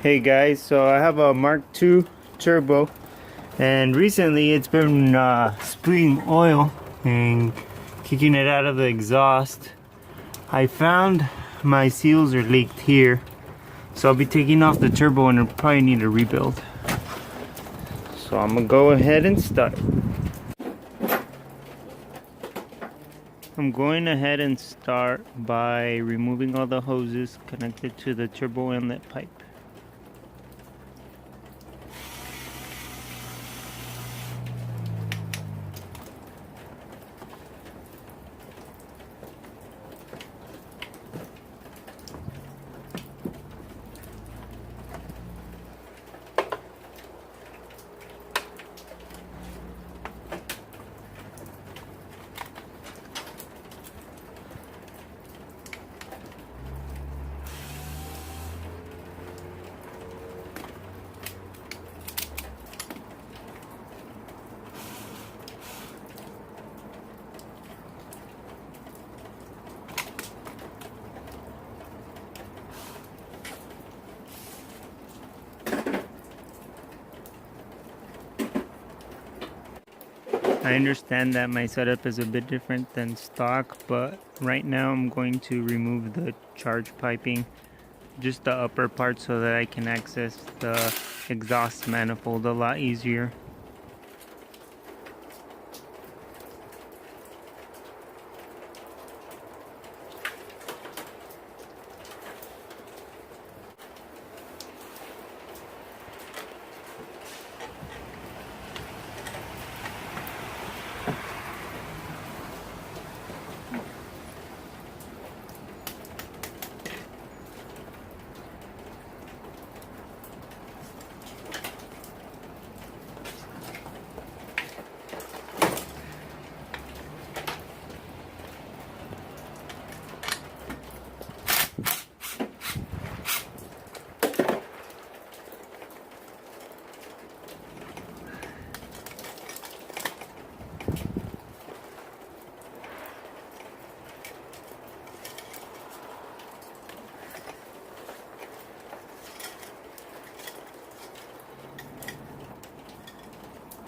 Hey guys, so I have a Mk2 turbo, and recently it's been spewing oil and kicking it out of the exhaust. I found my seals are leaked here, so I'll be taking off the turbo and I'll probably need a rebuild. So I'm gonna go ahead and start. I'm going ahead and start by removing all the hoses connected to the turbo inlet pipe. I understand that my setup is a bit different than stock, but right now I'm going to remove the charge piping, just the upper part, so that I can access the exhaust manifold a lot easier.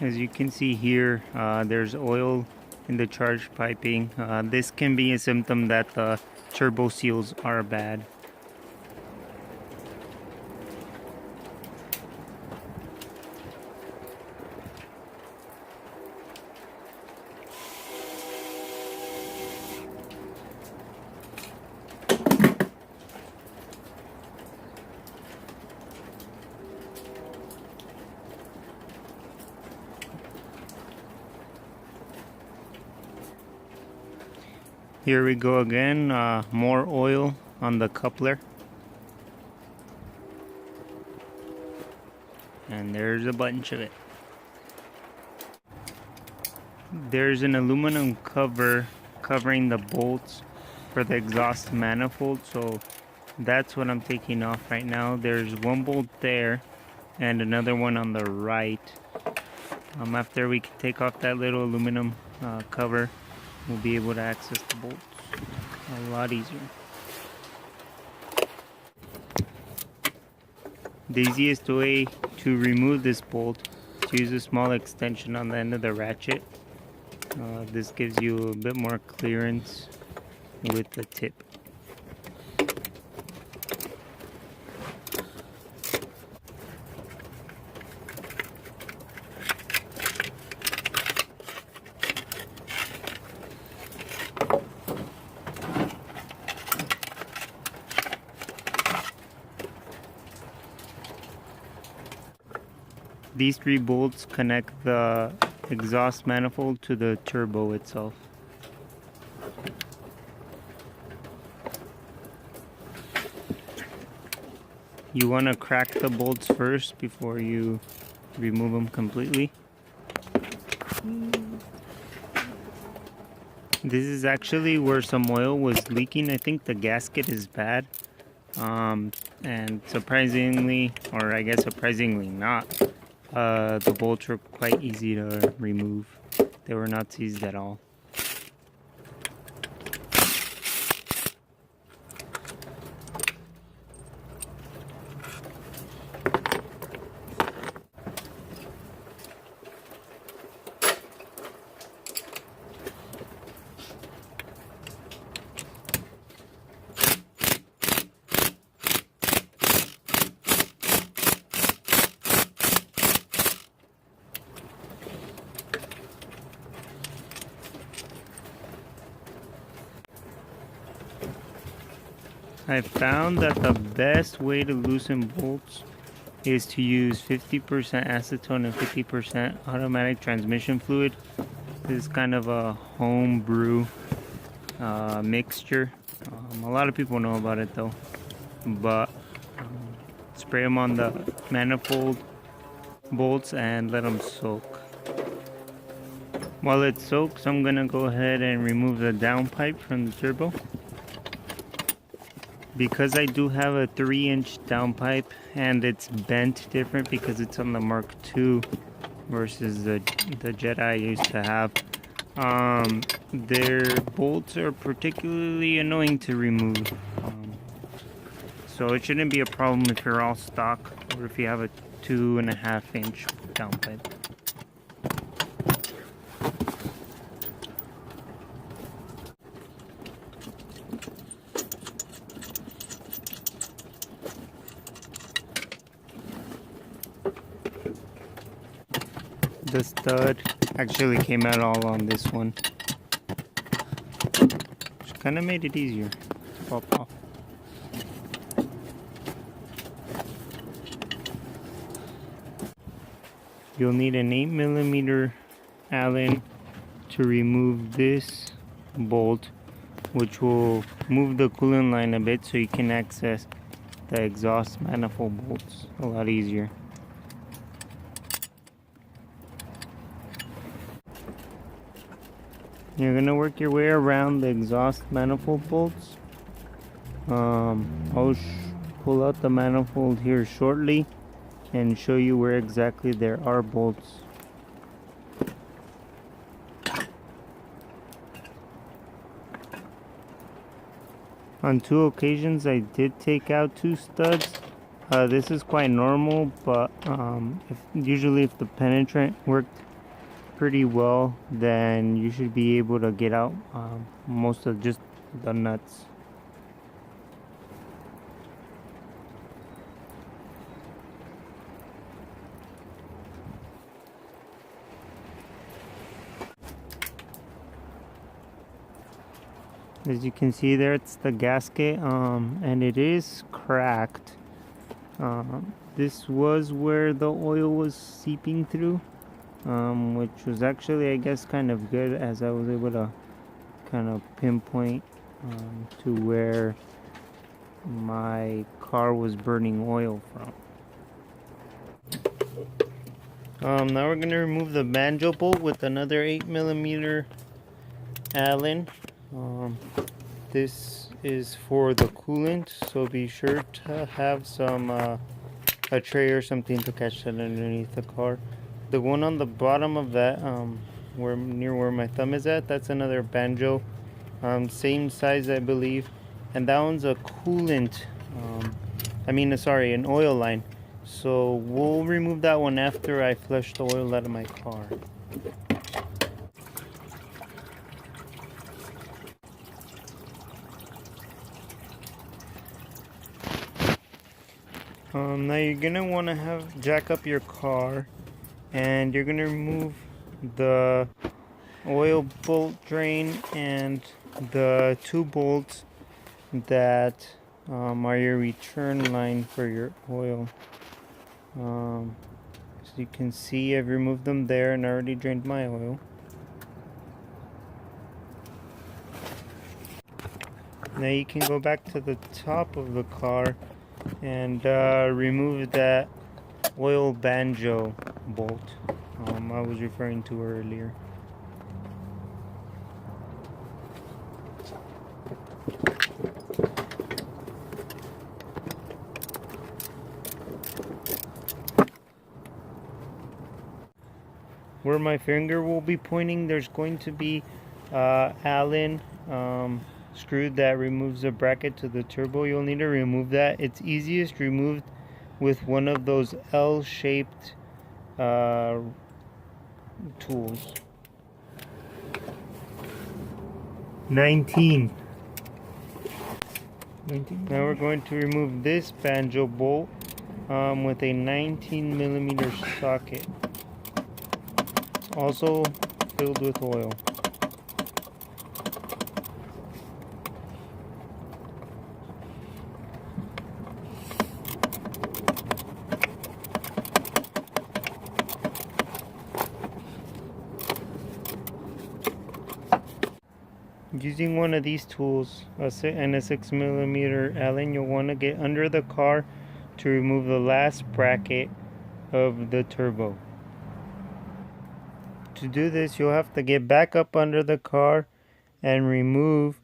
As you can see here, there's oil in the charge piping. This can be a symptom that the turbo seals are bad. Here we go again, more oil on the coupler. And there's a bunch of it. There's an aluminum cover covering the bolts for the exhaust manifold, so that's what I'm taking off right now. There's one bolt there and another one on the right. After we can take off that little aluminum cover, we'll be able to access the bolts a lot easier. The easiest way to remove this bolt is to use a small extension on the end of the ratchet. This gives you a bit more clearance with the tip. These three bolts connect the exhaust manifold to the turbo itself. You want to crack the bolts first before you remove them completely. This is actually where some oil was leaking. I think the gasket is bad. And surprisingly, or I guess surprisingly not, the bolts were quite easy to remove. They were not seized at all. I found that the best way to loosen bolts is to use 50% acetone and 50% automatic transmission fluid. This is kind of a home brew mixture. A lot of people know about it though, but spray them on the manifold bolts and let them soak. While it soaks, I'm gonna go ahead and remove the downpipe from the turbo. Because I do have a 3-inch downpipe and it's bent different because it's on the Mark II versus the Jetta I used to have. Their bolts are particularly annoying to remove. So it shouldn't be a problem if you're all stock or if you have a 2.5-inch downpipe. The stud actually came out all on this one, which kind of made it easier to pop off. You'll need an 8mm Allen to remove this bolt, which will move the coolant line a bit so you can access the exhaust manifold bolts a lot easier. You're gonna work your way around the exhaust manifold bolts. I'll pull out the manifold here shortly and show you where exactly there are bolts. On 2 occasions I did take out 2 studs. This is quite normal, but usually if the penetrant worked pretty well, then you should be able to get out most of just the nuts. As you can see there, it's the gasket, and it is cracked. This was where the oil was seeping through, which was actually, I guess, kind of good, as I was able to kind of pinpoint to where my car was burning oil from. Now we're going to remove the banjo bolt with another 8mm Allen. This is for the coolant, so be sure to have some a tray or something to catch that underneath the car. The one on the bottom of that, near where my thumb is at, that's another banjo, same size I believe, and that one's a coolant, an oil line. So we'll remove that one after I flush the oil out of my car. Now you're gonna want to jack up your car, and you're gonna remove the oil bolt drain and the 2 bolts that are your return line for your oil. So you can see I've removed them there and already drained my oil. Now you can go back to the top of the car and remove that oil banjo bolt I was referring to earlier. Where my finger will be pointing, there's going to be Allen screw that removes the bracket to the turbo. You'll need to remove that. It's easiest removed with one of those L-shaped tools. 19. Now we're going to remove this banjo bolt with a 19mm socket, also filled with oil. using one of these tools and a 6mm Allen, you'll want to get under the car to remove the last bracket of the turbo. To do this, you'll have to get back up under the car and remove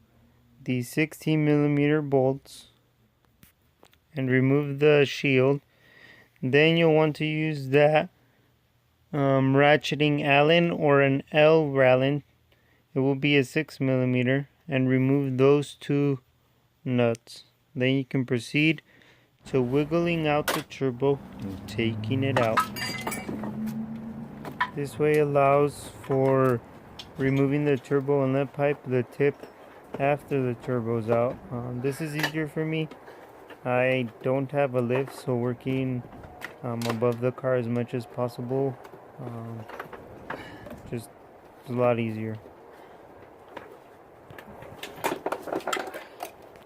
the 16mm bolts and remove the shield. Then you'll want to use that ratcheting Allen or an L Allen. It will be a 6mm, and remove those two nuts. Then you can proceed to wiggling out the turbo and taking it out. This way allows for removing the turbo inlet pipe, the tip, after the turbo's out. This is easier for me. I don't have a lift, so working above the car as much as possible just a lot easier.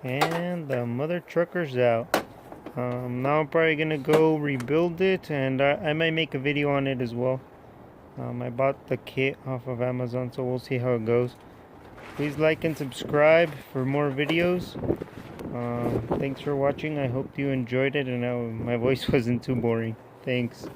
And the mother trucker's out. Now I'm probably gonna go rebuild it, and I might make a video on it as well. I bought the kit off of Amazon, so we'll see how it goes. Please like and subscribe for more videos. Thanks for watching. I hope you enjoyed it, and my voice wasn't too boring. Thanks.